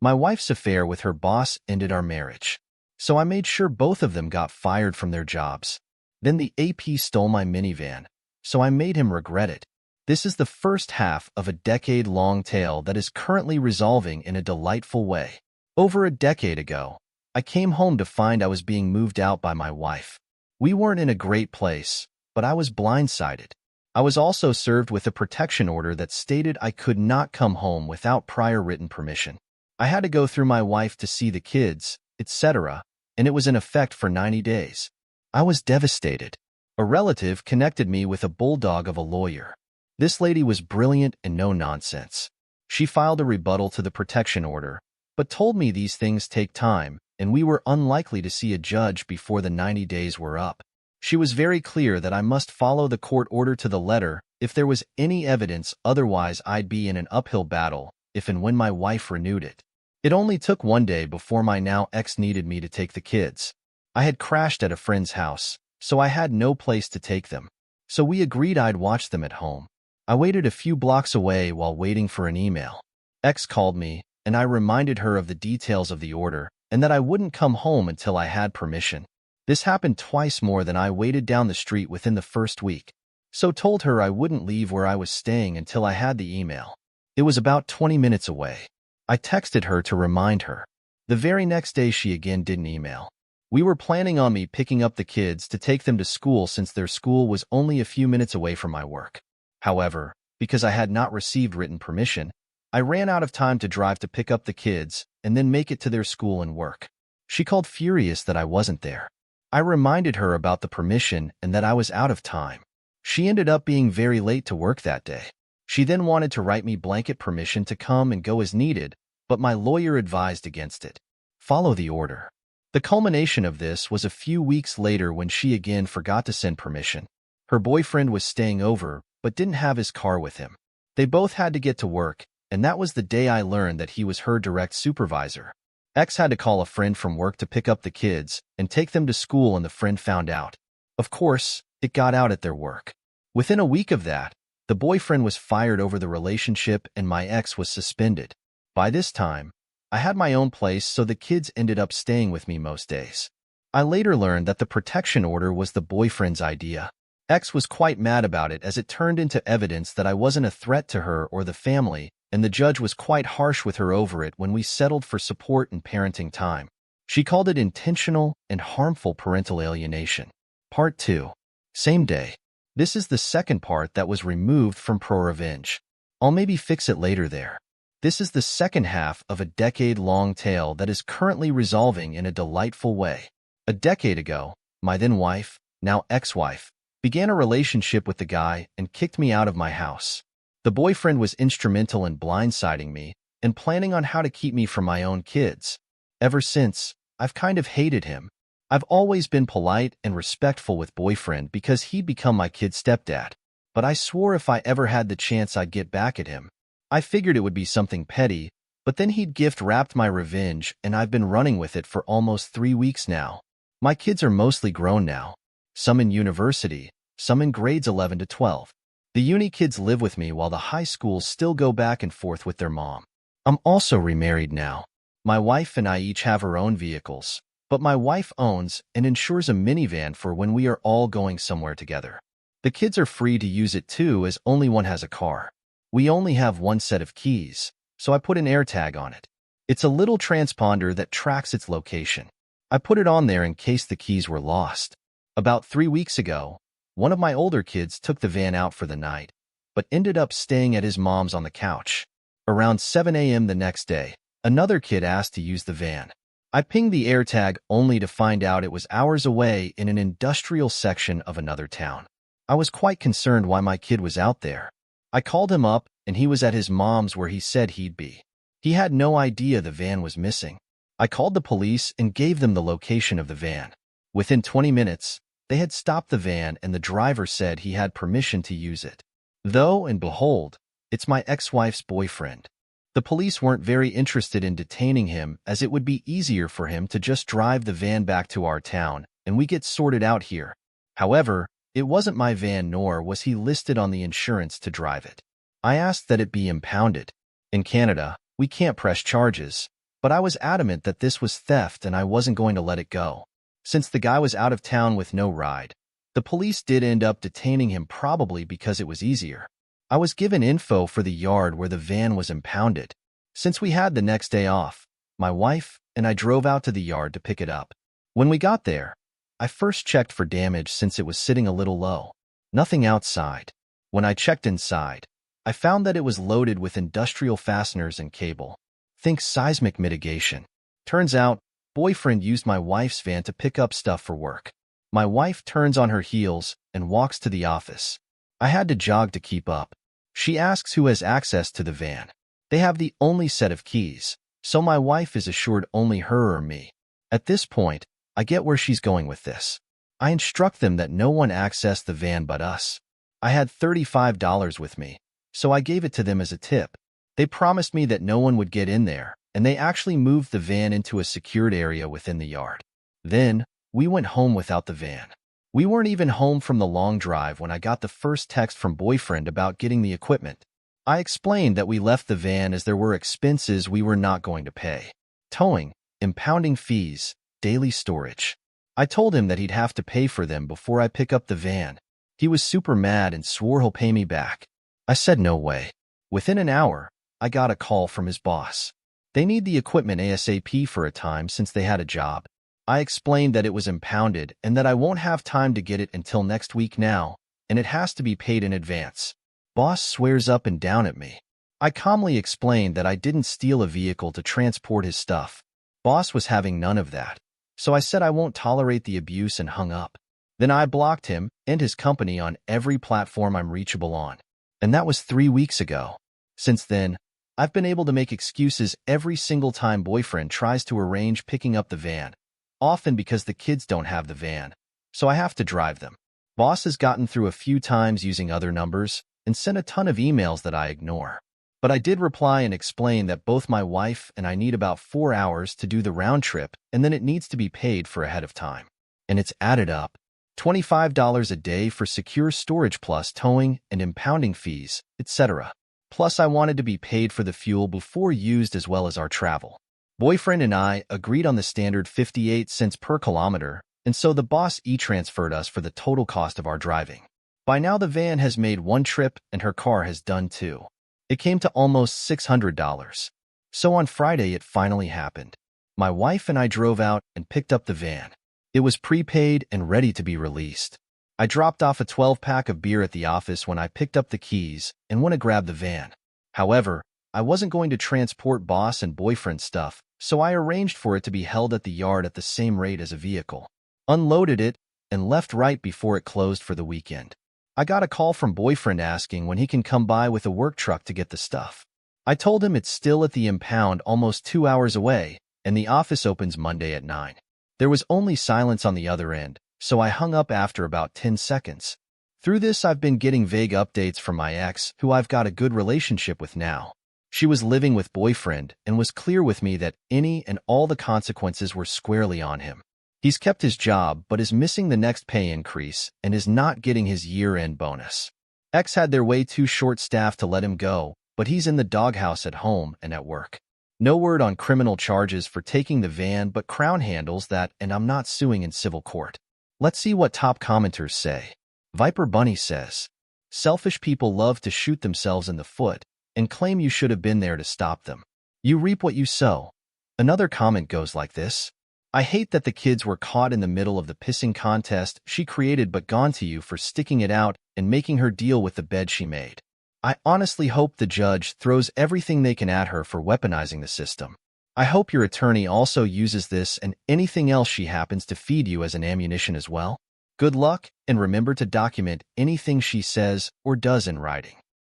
My wife's affair with her boss ended our marriage, so I made sure both of them got fired from their jobs. Then the AP stole my minivan, so I made him regret it. This is the first half of a decade-long tale that is currently resolving in a delightful way. Over a decade ago, I came home to find I was being moved out by my wife. We weren't in a great place, but I was blindsided. I was also served with a protection order that stated I could not come home without prior written permission. I had to go through my wife to see the kids, etc., and it was in effect for 90 days. I was devastated. A relative connected me with a bulldog of a lawyer. This lady was brilliant and no nonsense. She filed a rebuttal to the protection order, but told me these things take time, and we were unlikely to see a judge before the 90 days were up. She was very clear that I must follow the court order to the letter if there was any evidence, otherwise I'd be in an uphill battle if and when my wife renewed it. It only took one day before my now ex needed me to take the kids. I had crashed at a friend's house, so I had no place to take them. So we agreed I'd watch them at home. I waited a few blocks away while waiting for an email. Ex called me, and I reminded her of the details of the order and that I wouldn't come home until I had permission. This happened twice more than I waited down the street within the first week, so told her I wouldn't leave where I was staying until I had the email. It was about 20 minutes away. I texted her to remind her. The very next day she again didn't email. We were planning on me picking up the kids to take them to school since their school was only a few minutes away from my work. However, because I had not received written permission, I ran out of time to drive to pick up the kids and then make it to their school and work. She called furious that I wasn't there. I reminded her about the permission and that I was out of time. She ended up being very late to work that day. She then wanted to write me blanket permission to come and go as needed, but my lawyer advised against it. Follow the order. The culmination of this was a few weeks later when she again forgot to send permission. Her boyfriend was staying over, but didn't have his car with him. They both had to get to work, and that was the day I learned that he was her direct supervisor. Ex had to call a friend from work to pick up the kids and take them to school, and the friend found out. Of course, it got out at their work. Within a week of that, the boyfriend was fired over the relationship and my ex was suspended. By this time, I had my own place, so the kids ended up staying with me most days. I later learned that the protection order was the boyfriend's idea. Ex was quite mad about it as it turned into evidence that I wasn't a threat to her or the family, and the judge was quite harsh with her over it when we settled for support and parenting time. She called it intentional and harmful parental alienation. Part 2. Same day. This is the second part that was removed from Pro Revenge. I'll maybe fix it later there. This is the second half of a decade-long tale that is currently resolving in a delightful way. A decade ago, my then wife, now ex-wife, began a relationship with the guy and kicked me out of my house. The boyfriend was instrumental in blindsiding me and planning on how to keep me from my own kids. Ever since, I've kind of hated him. I've always been polite and respectful with boyfriend because he'd become my kid's stepdad, but I swore if I ever had the chance I'd get back at him. I figured it would be something petty, but then he'd gift-wrapped my revenge, and I've been running with it for almost 3 weeks now. My kids are mostly grown now, some in university, some in grades 11 to 12. The uni kids live with me while the high schools still go back and forth with their mom. I'm also remarried now. My wife and I each have our own vehicles, but my wife owns and insures a minivan for when we are all going somewhere together. The kids are free to use it too, as only one has a car. We only have one set of keys, so I put an AirTag on it. It's a little transponder that tracks its location. I put it on there in case the keys were lost. About 3 weeks ago, one of my older kids took the van out for the night, but ended up staying at his mom's on the couch. Around 7 a.m. the next day, another kid asked to use the van. I pinged the AirTag only to find out it was hours away in an industrial section of another town. I was quite concerned why my kid was out there. I called him up, and he was at his mom's where he said he'd be. He had no idea the van was missing. I called the police and gave them the location of the van. Within 20 minutes, they had stopped the van and the driver said he had permission to use it. Though, and behold, it's my ex-wife's boyfriend. The police weren't very interested in detaining him, as it would be easier for him to just drive the van back to our town, and we get sorted out here. However, it wasn't my van, nor was he listed on the insurance to drive it. I asked that it be impounded. In Canada, we can't press charges, But I was adamant that this was theft and I wasn't going to let it go. Since the guy was out of town with no ride, the police did end up detaining him, probably because it was easier. I was given info for the yard where the van was impounded. Since we had the next day off, my wife and I drove out to the yard to pick it up. When we got there, I first checked for damage since it was sitting a little low. Nothing outside. When I checked inside, I found that it was loaded with industrial fasteners and cable. Think seismic mitigation. Turns out, boyfriend used my wife's van to pick up stuff for work. My wife turns on her heels and walks to the office. I had to jog to keep up. She asks who has access to the van. They have the only set of keys, so my wife is assured only her or me. At this point, I get where she's going with this. I instruct them that no one accessed the van but us. I had $35 with me, so I gave it to them as a tip. They promised me that no one would get in there, and they actually moved the van into a secured area within the yard. Then, we went home without the van. We weren't even home from the long drive when I got the first text from boyfriend about getting the equipment. I explained that we left the van as there were expenses we were not going to pay. Towing, impounding fees, daily storage. I told him that he'd have to pay for them before I pick up the van. He was super mad and swore he'll pay me back. I said no way. Within an hour, I got a call from his boss. They need the equipment ASAP for a time since they had a job. I explained that it was impounded and that I won't have time to get it until next week now, and it has to be paid in advance. Boss swears up and down at me. I calmly explained that I didn't steal a vehicle to transport his stuff. Boss was having none of that, so I said I won't tolerate the abuse and hung up. Then I blocked him and his company on every platform I'm reachable on. And that was 3 weeks ago. Since then, I've been able to make excuses every single time boyfriend tries to arrange picking up the van, often because the kids don't have the van, so I have to drive them. Boss has gotten through a few times using other numbers and sent a ton of emails that I ignore. But I did reply and explain that both my wife and I need about 4 hours to do the round trip, and then it needs to be paid for ahead of time. And it's added up. $25 a day for secure storage plus towing and impounding fees, etc. Plus I wanted to be paid for the fuel before used as well as our travel. Boyfriend and I agreed on the standard 58 cents per kilometer, and so the boss e-transferred us for the total cost of our driving. By now the van has made one trip and her car has done 2. It came to almost $600. So on Friday it finally happened. My wife and I drove out and picked up the van. It was prepaid and ready to be released. I dropped off a 12-pack of beer at the office when I picked up the keys and went to grab the van. However, I wasn't going to transport boss and boyfriend stuff, so I arranged for it to be held at the yard at the same rate as a vehicle. Unloaded it and left right before it closed for the weekend. I got a call from boyfriend asking when he can come by with a work truck to get the stuff. I told him it's still at the impound almost 2 hours away, and the office opens Monday at 9. There was only silence on the other end, so I hung up after about 10 seconds. Through this, I've been getting vague updates from my ex, who I've got a good relationship with now. She was living with boyfriend and was clear with me that any and all the consequences were squarely on him. He's kept his job but is missing the next pay increase and is not getting his year-end bonus. Ex had their way too short-staffed to let him go, but he's in the doghouse at home and at work. No word on criminal charges for taking the van, but Crown handles that, and I'm not suing in civil court. Let's see what top commenters say. Viper Bunny says, selfish people love to shoot themselves in the foot and claim you should have been there to stop them. You reap what you sow. Another comment goes like this. I hate that the kids were caught in the middle of the pissing contest she created but gone to you for sticking it out and making her deal with the bed she made. I honestly hope the judge throws everything they can at her for weaponizing the system. I hope your attorney also uses this and anything else she happens to feed you as an ammunition as well. Good luck, and remember to document anything she says or does in writing.